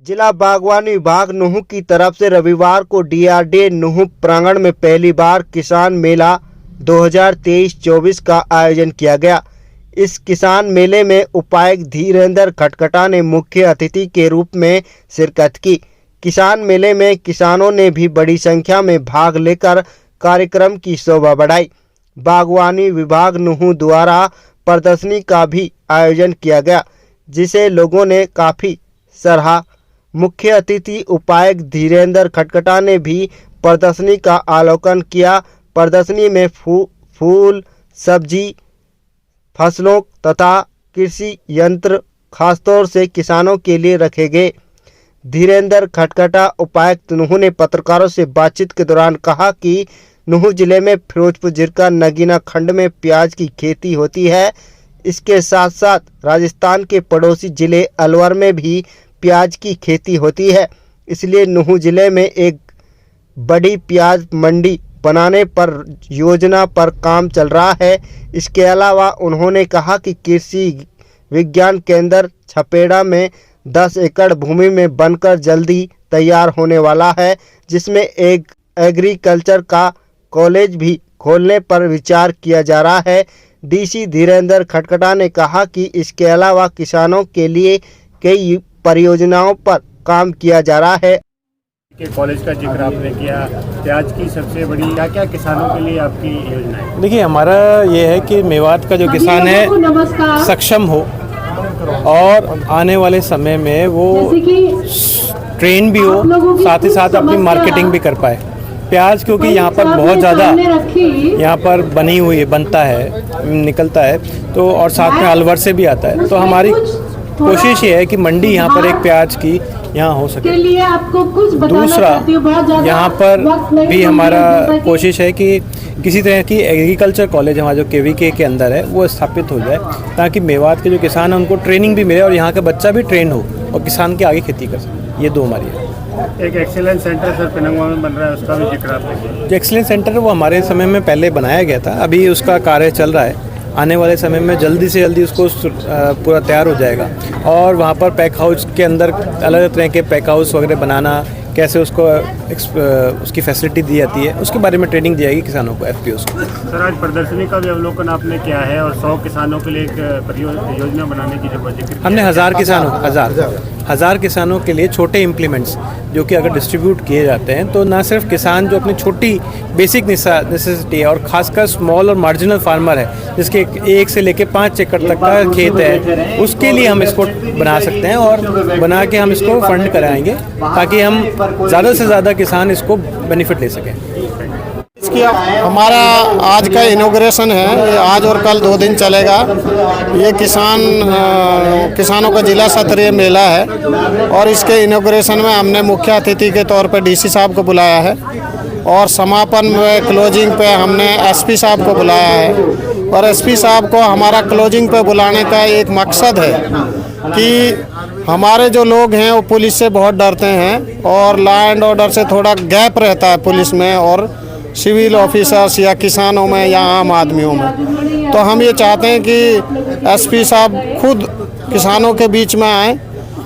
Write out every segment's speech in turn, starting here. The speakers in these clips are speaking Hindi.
जिला बागवानी विभाग नूंह की तरफ से रविवार को डीआरडीए नूंह प्रांगण में पहली बार किसान मेला 2023-24 का आयोजन किया गया। इस किसान मेले में उपायुक्त धीरेंद्र खटकटा ने मुख्य अतिथि के रूप में शिरकत की। किसान मेले में किसानों ने भी बड़ी संख्या में भाग लेकर कार्यक्रम की शोभा बढ़ाई। बागवानी विभाग नूंह द्वारा प्रदर्शनी का भी आयोजन किया गया, जिसे लोगों ने काफ़ी सराहा। मुख्य अतिथि उपायुक्त धीरेंद्र खटकटा ने भी प्रदर्शनी का अवलोकन किया। प्रदर्शनी में फूल, सब्जी, फसलों तथा कृषि यंत्र खासतौर से किसानों के लिए रखे गए। धीरेंद्र खटकटा उपायुक्त नूंह ने पत्रकारों से बातचीत के दौरान कहा कि नूंह जिले में फिरोजपुर जिला नगीना खंड में प्याज की खेती होती है। इसके साथ साथ राजस्थान के पड़ोसी जिले अलवर में भी प्याज की खेती होती है। इसलिए नूंह जिले में एक बड़ी प्याज मंडी बनाने पर योजना पर काम चल रहा है। इसके अलावा उन्होंने कहा कि कृषि विज्ञान केंद्र छपेड़ा में 10 एकड़ भूमि में बनकर जल्दी तैयार होने वाला है, जिसमें एक एग्रीकल्चर का कॉलेज भी खोलने पर विचार किया जा रहा है। डीसी धीरेंद्र खटकटा ने कहा कि इसके अलावा किसानों के लिए कई परियोजनाओं पर काम किया जा रहा है। के कॉलेज का जिक्र आपने किया, प्याज की सबसे बड़ी क्या किसानों के लिए आपकी योजना है? देखिए, हमारा ये है कि मेवात का जो किसान है सक्षम हो और आने वाले समय में वो ट्रेन भी हो, साथ ही साथ अपनी मार्केटिंग भी कर पाए। प्याज क्योंकि यहाँ पर बहुत ज़्यादा यहाँ पर बनी हुई है, बनता है, निकलता है, तो और साथ में अलवर से भी आता है। तो हमारी कोशिश ये है कि मंडी यहाँ पर एक प्याज की यहाँ हो सके। दूसरा, यहाँ पर भी हमारा कोशिश है कि किसी तरह की एग्रीकल्चर कॉलेज हमारा जो केवीके के अंदर है वो स्थापित हो जाए, ताकि मेवात के जो किसान हैं उनको ट्रेनिंग भी मिले और यहाँ का बच्चा भी ट्रेन हो और किसान के आगे खेती कर सके। ये दो हमारी है। एक एक्सीलेंस सेंटर सर पिनंगवा में बन रहा है, उसका भी जिक्र आपने किया। जो एक्सीलेंस सेंटर है वो हमारे समय में पहले बनाया गया था, अभी उसका कार्य चल रहा है। आने वाले समय में जल्दी से जल्दी उसको पूरा तैयार हो जाएगा और वहाँ पर पैक हाउस के अंदर अलग अलग तरह के पैक हाउस वगैरह बनाना, कैसे उसको उसकी फैसिलिटी दी जाती है, उसके बारे में ट्रेनिंग दी जाएगी किसानों को, एफपीओस को। सर, आज प्रदर्शनी का भी अवलोकन आपने किया है और 100 किसानों के लिए एक योजना बनाने की जो जिक्र हमने हज़ार किसानों के लिए छोटे इम्प्लीमेंट्स जो कि अगर डिस्ट्रीब्यूट किए जाते हैं तो ना सिर्फ किसान जो अपनी छोटी बेसिक नेसेसिटी है और ख़ासकर स्मॉल और मार्जिनल फार्मर है जिसके 1 से लेकर 5 एकड़ तक का खेत है, उसके लिए हम इसको बना सकते हैं और बना के हम इसको फंड कराएंगे ताकि हम ज़्यादा से ज़्यादा किसान इसको बेनिफिट ले सकें। इसकी हमारा आज का इनॉग्रेशन है, ये आज और कल 2 दिन चलेगा। ये किसानों का जिला स्तरीय मेला है और इसके इनॉग्रेशन में हमने मुख्य अतिथि के तौर पर डीसी साहब को बुलाया है और समापन में क्लोजिंग पे हमने एसपी साहब को बुलाया है। और एसपी साहब को हमारा क्लोजिंग पे बुलाने का एक मकसद है कि हमारे जो लोग हैं वो पुलिस से बहुत डरते हैं और लॉ एंड ऑर्डर से थोड़ा गैप रहता है पुलिस में और सिविल ऑफिसर्स या किसानों में या आम आदमियों में। तो हम ये चाहते हैं कि एसपी साहब खुद किसानों के बीच में आएँ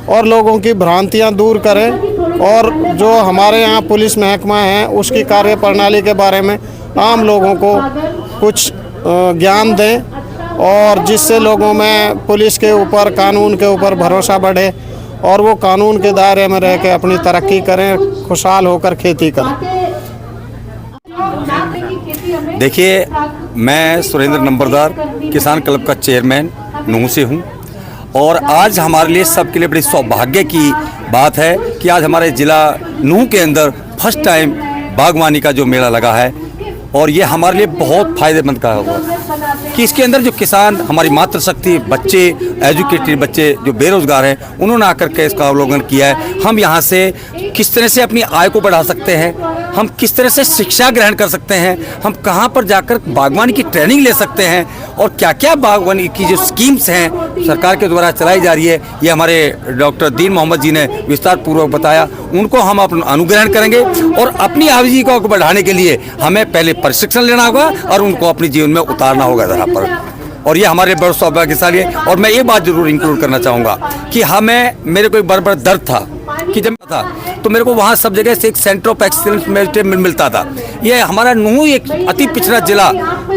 और लोगों की भ्रांतियां दूर करें और जो हमारे यहाँ पुलिस महकमा है उसकी कार्य प्रणाली के बारे में आम लोगों को कुछ ज्ञान दें और जिससे लोगों में पुलिस के ऊपर, कानून के ऊपर भरोसा बढ़े और वो कानून के दायरे में रह के अपनी तरक्की करें, खुशहाल होकर खेती करें। देखिए, मैं सुरेंद्र नंबरदार किसान क्लब का चेयरमैन नूंह से हूँ और आज हमारे लिए सबके लिए बड़ी सौभाग्य की बात है कि आज हमारे ज़िला नूंह के अंदर फर्स्ट टाइम बागवानी का जो मेला लगा है और ये हमारे लिए बहुत फ़ायदेमंद का होगा कि इसके अंदर जो किसान, हमारी मातृशक्ति, बच्चे, एजुकेटेड बच्चे जो बेरोज़गार हैं, उन्होंने आकर के इसका अवलोकन किया है। हम यहाँ से किस तरह से अपनी आय को बढ़ा सकते हैं, हम किस तरह से शिक्षा ग्रहण कर सकते हैं, हम कहाँ पर जाकर बागवानी की ट्रेनिंग ले सकते हैं और क्या क्या बागवानी की जो स्कीम्स हैं सरकार के द्वारा चलाई जा रही है, ये हमारे डॉक्टर दीन मोहम्मद जी ने विस्तार पूर्वक बताया। उनको हम अपना अनुग्रहण करेंगे और अपनी आजीविका को बढ़ाने के लिए हमें पहले प्रशिक्षण लेना होगा और उनको अपने जीवन में उतारना होगा यहाँ पर। और ये हमारे बड़े सौभाग्यशाली है। और मैं ये बात जरूर इंक्लूड करना चाहूँगा कि मेरे को एक बड़ा दर्द था कि जब था तो मेरे को वहाँ सब जगह से एक सेंटर ऑफ एक्सीलेंस मिलता था। ये हमारा नूंह एक अति पिछड़ा जिला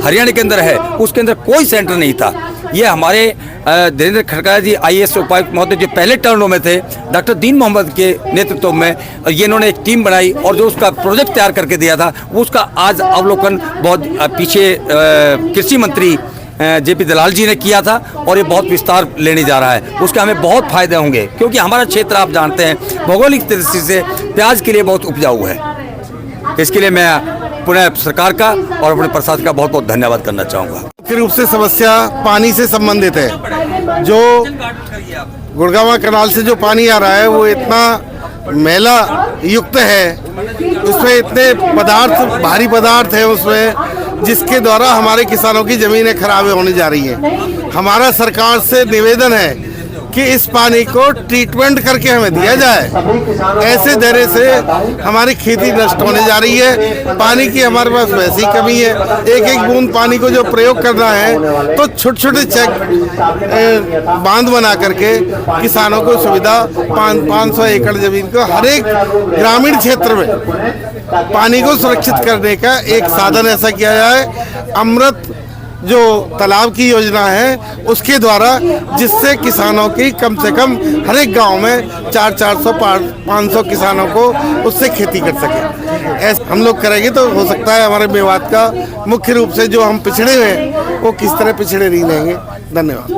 हरियाणा के अंदर है, उसके अंदर कोई सेंटर नहीं था। ये हमारे धीरेन्द्र खड़का जी IAS उपायुक्त महोदय जो पहले टर्नों में थे, डॉक्टर दीन मोहम्मद के नेतृत्व में ये इन्होंने एक टीम बनाई और जो उसका प्रोजेक्ट तैयार करके दिया था उसका आज अवलोकन बहुत पीछे कृषि मंत्री JP दलाल जी ने किया था और ये बहुत विस्तार लेने जा रहा है। उसके हमें बहुत फायदे होंगे क्योंकि हमारा क्षेत्र आप जानते हैं भौगोलिक दृष्टि से प्याज के लिए बहुत उपजाऊ है। इसके लिए मैं पुनः सरकार का और अपने प्रशासन का बहुत बहुत धन्यवाद करना चाहूँगा। मुख्य रूप से समस्या पानी से संबंधित है। जो गुड़गावा कनाल से जो पानी आ रहा है वो इतना मैला युक्त है, उसमें इतने पदार्थ भारी पदार्थ है उसमें, जिसके द्वारा हमारे किसानों की ज़मीनें खराब होने जा रही हैं। हमारा सरकार से निवेदन है कि इस पानी को ट्रीटमेंट करके हमें दिया जाए। ऐसे धैर्य से हमारी खेती नष्ट होने जा रही है। पानी की हमारे पास वैसी कमी है, एक एक बूंद पानी को जो प्रयोग करना है तो छोटे छोटे चेक बांध बना करके किसानों को सुविधा 500 एकड़ जमीन को हर एक ग्रामीण क्षेत्र में पानी को सुरक्षित करने का एक साधन ऐसा किया जाए। अमृत जो तालाब की योजना है उसके द्वारा, जिससे किसानों की कम से कम हर एक गांव में 400-500 किसानों को उससे खेती कर सके। ऐसा हम लोग करेंगे तो हो सकता है हमारे मेवात का मुख्य रूप से जो हम पिछड़े हुए हैं वो किस तरह पिछड़े नहीं रहेंगे। धन्यवाद।